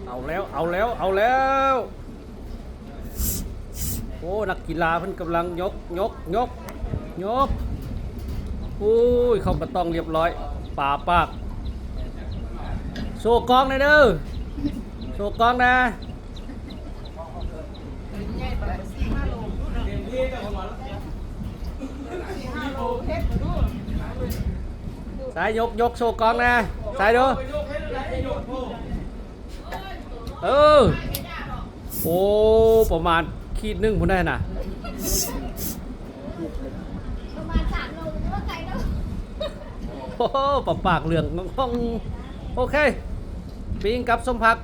เอาแล้วเอาแล้วเอาแล้วโอ้นักกีฬาเพิ่นกำลังยกอุ้ยเข้ากระต้องเรียบร้อยป่าปากโชว์กล้องหน่อยเด้อโชว์กล้องนะสายยกโชว์กล้องนะสายดูเออโอ้ประมาณขีดหนึ่งพุ่นได้น่ะประมาณ3 โลว่าไกลแล้วโอ้ปากเหลืองงงโอเคปิงกับสมพัก